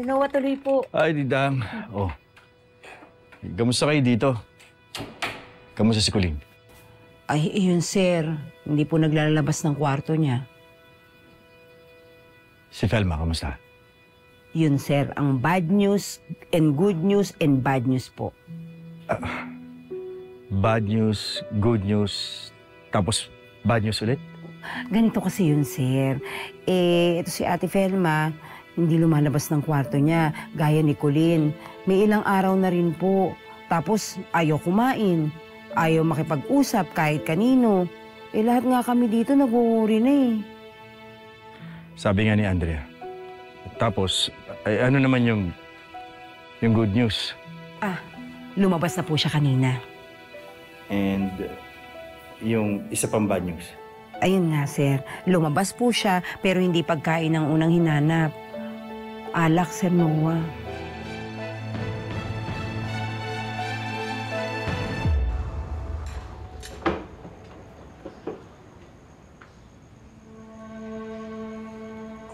Ate Noah, tuloy po. Ay, Didang. Oh. Kamusta kayo dito? Kamusta si Colleen? Ay, yun sir. Hindi po naglalabas ng kwarto niya. Si Felma, kamusta? Yun sir, ang bad news and good news and bad news po. Bad news, good news, tapos bad news ulit? Ganito kasi yun sir. Ito si Ate Felma, hindi lumalabas ng kwarto niya, gaya ni Colleen. May ilang araw na rin po. Tapos ayaw kumain, ayaw makipag-usap kahit kanino. Lahat nga kami dito nag-uuri na eh. Sabi nga ni Andrea. Tapos, ay, ano naman yung good news? Lumabas na po siya kanina. And yung isa pang bad news? Ayun nga, sir. Lumabas po siya, pero hindi pagkain ang unang hinanap. Alak, Sir Noah.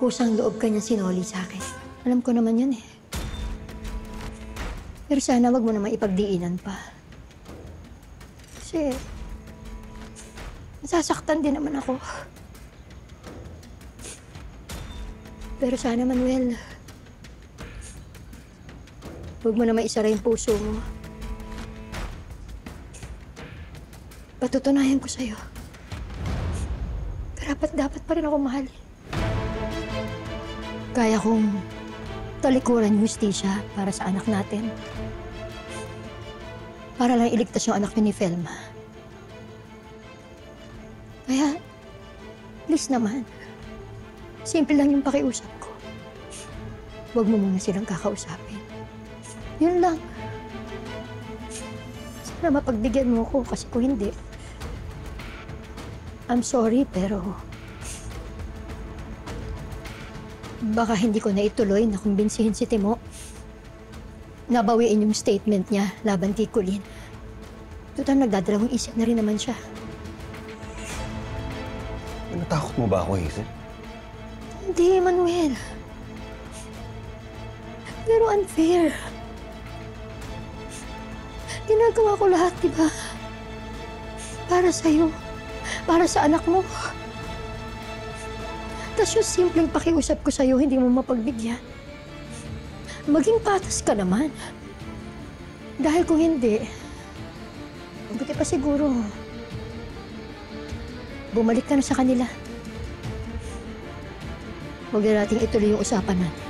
Kusang loob ka niya sinoli sa akin. Alam ko naman yun eh. Pero sana wag mo naman ipagdiinan pa. Kasi nasasaktan din naman ako. Pero sana, Manuel, huwag mo naman isara yung puso mo. Patutunayan ko sa'yo. Dapat pa rin ako mahalin. Kaya kong talikuran yung hustisya para sa anak natin. Para lang iligtas yung anak niyo ni Felma. Kaya, please naman, simple lang yung pakiusap ko. Huwag mo muna silang kakausapin. Yun lang. Sana mapagbigyan mo ko kasi kung hindi, I'm sorry pero baka hindi ko na ituloy na kumbinsihin si Timo. Nabawiin yung statement niya laban kay Colleen. Total, nagdadalawang isip na rin naman siya. Natakot mo ba ako, Hazel? Hindi, Manuel. Pero unfair. Ginagawa ko lahat, di ba? Para sa'yo. Para sa anak mo. Tapos yung simpleng pakiusap ko sa'yo, hindi mo mapagbigyan. Maging patas ka naman. Dahil kung hindi, buti pa siguro, bumalik ka na sa kanila. Huwag na nating ituloy yung usapan natin.